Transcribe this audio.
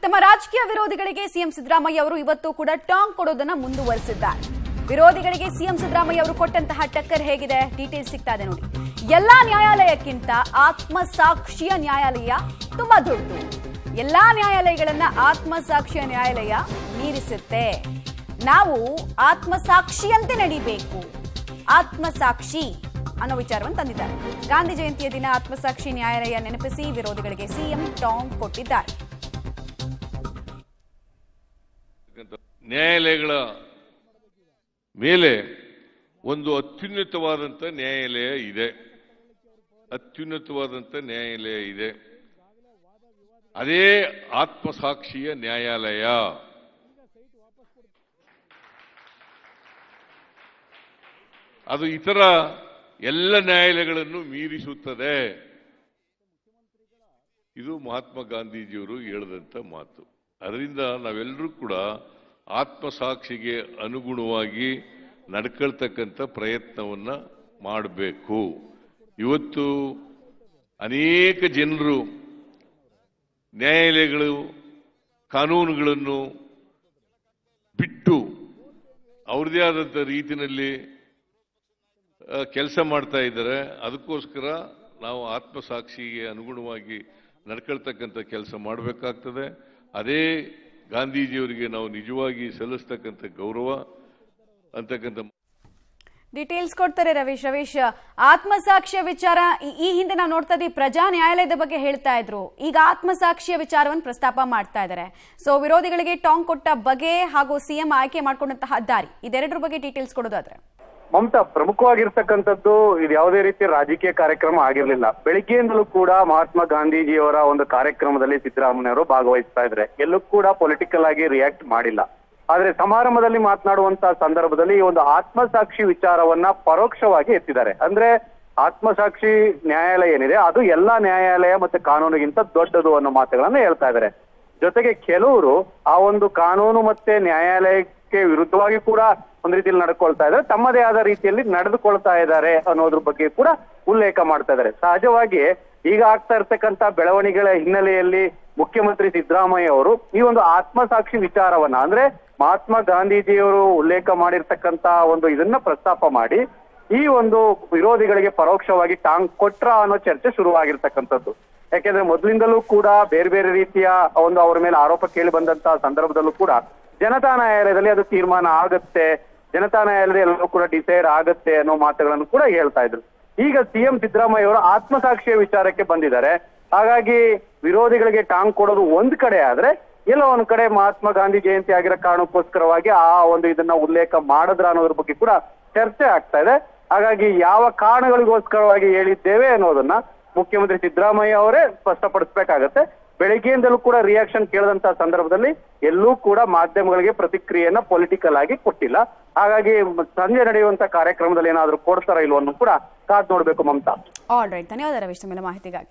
ತಮ್ಮ ರಾಜಕೀಯ ವಿರೋಧಿಗಳಿಗೆ ಸಿಎಂ ಸಿದ್ದರಾಮಯ್ಯ ಅವರು ಇವತ್ತು ಕೂಡ ಟಾಂಗ್ ಕೊಡೋದನ್ನ ಮುಂದುವರಿಸಿದ್ದಾರೆ. ವಿರೋಧಿಗಳಿಗೆ ಸಿಎಂ ಸಿದ್ದರಾಮಯ್ಯ ಅವರು ಕೊಟ್ಟಂತಹ ಟಕ್ಕರ್ ಹೇಗಿದೆ ಡೀಟೇಲ್ಸ್ ಸಿಗ್ತಾ ಇದೆ ನೋಡಿ. ಎಲ್ಲಾ ನ್ಯಾಯಾಲಯಕ್ಕಿಂತ ಆತ್ಮಸಾಕ್ಷಿಯ ನ್ಯಾಯಾಲಯ ತುಂಬಾ ದೊಡ್ಡದು. ಎಲ್ಲಾ ನ್ಯಾಯಾಲಯಗಳನ್ನ ಆತ್ಮಸಾಕ್ಷಿಯ ನ್ಯಾಯಾಲಯ ಮೀರಿಸುತ್ತೆ. ನಾವು ಆತ್ಮಸಾಕ್ಷಿಯಂತೆ ನಡಿಬೇಕು. ಆತ್ಮಸಾಕ್ಷಿ ಅನ್ನೋ ವಿಚಾರವನ್ನು ತಂದಿದ್ದಾರೆ. ಗಾಂಧಿ ಜಯಂತಿಯ ದಿನ ಆತ್ಮಸಾಕ್ಷಿ ನ್ಯಾಯಾಲಯ ನೆನಪಿಸಿ ವಿರೋಧಿಗಳಿಗೆ ಸಿಎಂ ಟಾಂಗ್ ಕೊಟ್ಟಿದ್ದಾರೆ. ನ್ಯಾಯಾಲಯಗಳ ಮೇಲೆ ಒಂದು ಅತ್ಯುನ್ನತವಾದಂಥ ನ್ಯಾಯಾಲಯ ಇದೆ. ಅದೇ ಆತ್ಮಸಾಕ್ಷಿಯ ನ್ಯಾಯಾಲಯ. ಅದು ಇತರ ಎಲ್ಲ ನ್ಯಾಯಾಲಯಗಳನ್ನು ಮೀರಿಸುತ್ತದೆ. ಇದು ಮಹಾತ್ಮ ಗಾಂಧೀಜಿಯವರು ಹೇಳಿದಂಥ ಮಾತು. ಅದರಿಂದ ನಾವೆಲ್ಲರೂ ಕೂಡ ಆತ್ಮಸಾಕ್ಷಿಗೆ ಅನುಗುಣವಾಗಿ ನಡ್ಕೊಳ್ತಕ್ಕಂಥ ಪ್ರಯತ್ನವನ್ನ ಮಾಡಬೇಕು. ಇವತ್ತು ಅನೇಕ ಜನರು ನ್ಯಾಯಾಲಯಗಳು ಕಾನೂನುಗಳನ್ನು ಬಿಟ್ಟು ಅವ್ರದೇ ಆದಂಥ ರೀತಿಯಲ್ಲಿ ಕೆಲಸ ಮಾಡ್ತಾ ಇದ್ದಾರೆ. ಅದಕ್ಕೋಸ್ಕರ ನಾವು ಆತ್ಮಸಾಕ್ಷಿಗೆ ಅನುಗುಣವಾಗಿ ನಡ್ಕೊಳ್ತಕ್ಕಂಥ ಕೆಲಸ ಮಾಡಬೇಕಾಗ್ತದೆ. ಅದೇ ಗಾಂಧೀಜಿಯವರಿಗೆ ನಾವು ನಿಜವಾಗಿ ಸಲ್ಲಿಸ್ತಕ್ಕಂಥ ಗೌರವ ಅಂತಕ್ಕಂಥ ಡೀಟೇಲ್ಸ್ ಕೊಡ್ತಾರೆ ರವೀಶ್. ಆತ್ಮಸಾಕ್ಷಿಯ ವಿಚಾರ ಈ ಹಿಂದೆ ನಾವು ನೋಡ್ತಾ ಇದ್ದೀವಿ, ಪ್ರಜಾ ನ್ಯಾಯಾಲಯದ ಬಗ್ಗೆ ಹೇಳ್ತಾ ಇದ್ರು. ಈಗ ಆತ್ಮಸಾಕ್ಷಿಯ ವಿಚಾರವನ್ನು ಪ್ರಸ್ತಾಪ ಮಾಡ್ತಾ ಇದ್ದಾರೆ. ಸೊ ವಿರೋಧಿಗಳಿಗೆ ಟಾಂಗ್ ಕೊಟ್ಟ ಬಗೆ ಹಾಗೂ ಸಿಎಂ ಆಯ್ಕೆ ಮಾಡ್ಕೊಂಡಂತಹ ದಾರಿ, ಇದೆರಡರ ಬಗ್ಗೆ ಡೀಟೇಲ್ಸ್ ಕೊಡೋದಾದ್ರೆ ಮಮತಾ, ಪ್ರಮುಖವಾಗಿರ್ತಕ್ಕಂಥದ್ದು ಇದು ಯಾವುದೇ ರೀತಿಯ ರಾಜಕೀಯ ಕಾರ್ಯಕ್ರಮ ಆಗಿರ್ಲಿಲ್ಲ. ಬೆಳಿಗ್ಗೆಯಿಂದಲೂ ಕೂಡ ಮಹಾತ್ಮ ಗಾಂಧೀಜಿಯವರ ಒಂದು ಕಾರ್ಯಕ್ರಮದಲ್ಲಿ ಸಿದ್ದರಾಮಯ್ಯವರು ಭಾಗವಹಿಸ್ತಾ ಇದ್ರೆ ಎಲ್ಲೂ ಕೂಡ ಪೊಲಿಟಿಕಲ್ ಆಗಿ ರಿಯಾಕ್ಟ್ ಮಾಡಿಲ್ಲ. ಆದ್ರೆ ಸಮಾರಂಭದಲ್ಲಿ ಮಾತನಾಡುವಂತಹ ಸಂದರ್ಭದಲ್ಲಿ ಈ ಒಂದು ಆತ್ಮಸಾಕ್ಷಿ ವಿಚಾರವನ್ನ ಪರೋಕ್ಷವಾಗಿ ಎತ್ತಿದ್ದಾರೆ. ಅಂದ್ರೆ ಆತ್ಮಸಾಕ್ಷಿ ನ್ಯಾಯಾಲಯ ಏನಿದೆ ಅದು ಎಲ್ಲಾ ನ್ಯಾಯಾಲಯ ಮತ್ತೆ ಕಾನೂನಿಗಿಂತ ದೊಡ್ಡದು ಅನ್ನೋ ಮಾತುಗಳನ್ನ ಹೇಳ್ತಾ ಇದ್ದಾರೆ. ಜೊತೆಗೆ ಕೆಲವರು ಆ ಒಂದು ಕಾನೂನು ಮತ್ತೆ ನ್ಯಾಯಾಲಯಕ್ಕೆ ವಿರುದ್ಧವಾಗಿ ಕೂಡ ಒಂದ್ ರೀತಿಯಲ್ಲಿ ನಡ್ಕೊಳ್ತಾ ಇದ್ದಾರೆ, ತಮ್ಮದೇ ಆದ ರೀತಿಯಲ್ಲಿ ನಡೆದುಕೊಳ್ತಾ ಇದ್ದಾರೆ ಅನ್ನೋದ್ರ ಬಗ್ಗೆ ಕೂಡ ಉಲ್ಲೇಖ ಮಾಡ್ತಾ ಇದ್ದಾರೆ. ಸಹಜವಾಗಿ ಈಗ ಆಗ್ತಾ ಇರ್ತಕ್ಕಂಥ ಬೆಳವಣಿಗೆಗಳ ಹಿನ್ನೆಲೆಯಲ್ಲಿ ಮುಖ್ಯಮಂತ್ರಿ ಸಿದ್ದರಾಮಯ್ಯ ಅವರು ಈ ಒಂದು ಆತ್ಮಸಾಕ್ಷಿ ವಿಚಾರವನ್ನ ಅಂದ್ರೆ ಮಹಾತ್ಮ ಗಾಂಧೀಜಿಯವರು ಉಲ್ಲೇಖ ಮಾಡಿರ್ತಕ್ಕಂಥ ಒಂದು ಇದನ್ನ ಪ್ರಸ್ತಾಪ ಮಾಡಿ ಈ ಒಂದು ವಿರೋಧಿಗಳಿಗೆ ಪರೋಕ್ಷವಾಗಿ ಟಾಂಗ್ ಕೊಟ್ರ ಅನ್ನೋ ಚರ್ಚೆ ಶುರುವಾಗಿರ್ತಕ್ಕಂಥದ್ದು. ಯಾಕೆಂದ್ರೆ ಮೊದಲಿಂದಲೂ ಕೂಡ ಬೇರೆ ಬೇರೆ ರೀತಿಯ ಒಂದು ಅವರ ಮೇಲೆ ಆರೋಪ ಕೇಳಿ ಬಂದಂತ ಸಂದರ್ಭದಲ್ಲೂ ಕೂಡ ಜನತಾ ನ್ಯಾಯಾಲಯದಲ್ಲಿ ಅದು ತೀರ್ಮಾನ ಆಗುತ್ತೆ, ಜನತಾ ನ್ಯಾಯಾಲಯದಲ್ಲಿ ಎಲ್ಲವೂ ಕೂಡ ಡಿಸೈಡ್ ಆಗುತ್ತೆ ಅನ್ನೋ ಮಾತುಗಳನ್ನು ಕೂಡ ಹೇಳ್ತಾ ಇದ್ರು. ಈಗ ಸಿಎಂ ಸಿದ್ದರಾಮಯ್ಯ ಅವರು ಆತ್ಮಸಾಕ್ಷಿಯ ವಿಚಾರಕ್ಕೆ ಬಂದಿದ್ದಾರೆ. ಹಾಗಾಗಿ ವಿರೋಧಿಗಳಿಗೆ ಟಾಂಗ್ ಕೊಡೋದು ಒಂದ್ ಕಡೆ ಆದ್ರೆ, ಎಲ್ಲೋ ಒಂದ್ ಕಡೆ ಮಹಾತ್ಮ ಗಾಂಧಿ ಜಯಂತಿ ಆಗಿರೋ ಕಾರಣಕ್ಕೋಸ್ಕರವಾಗಿ ಆ ಒಂದು ಇದನ್ನ ಉಲ್ಲೇಖ ಮಾಡಿದ್ರ ಅನ್ನೋದ್ರ ಬಗ್ಗೆ ಕೂಡ ಚರ್ಚೆ ಆಗ್ತಾ ಇದೆ. ಹಾಗಾಗಿ ಯಾವ ಕಾರಣಗಳಿಗೋಸ್ಕರವಾಗಿ ಹೇಳಿದ್ದೇವೆ ಅನ್ನೋದನ್ನ ಮುಖ್ಯಮಂತ್ರಿ ಸಿದ್ದರಾಮಯ್ಯ ಅವರೇ ಸ್ಪಷ್ಟಪಡಿಸಬೇಕಾಗತ್ತೆ. ಬೆಳಗ್ಗೆಯಿಂದಲೂ ಕೂಡ ರಿಯಾಕ್ಷನ್ ಕೇಳಿದಂತ ಸಂದರ್ಭದಲ್ಲಿ ಎಲ್ಲೂ ಕೂಡ ಮಾಧ್ಯಮಗಳಿಗೆ ಪ್ರತಿಕ್ರಿಯೆಯನ್ನ ಪೊಲಿಟಿಕಲ್ ಆಗಿ ಕೊಟ್ಟಿಲ್ಲ. ಹಾಗಾಗಿ ಸಂಜೆ ನಡೆಯುವಂತ ಕಾರ್ಯಕ್ರಮದಲ್ಲಿ ಏನಾದ್ರೂ ಕೊಡ್ತಾರ ಇಲ್ವನ್ನೂ ಕೂಡ ಕಾದ್ ನೋಡ್ಬೇಕು ಮಮತಾ. ಆಲ್ ರೈಟ್, ಧನ್ಯವಾದ ರವೀಶ್ ತಮ್ಮೆಲ್ಲ ಮಾಹಿತಿಗಾಗಿ.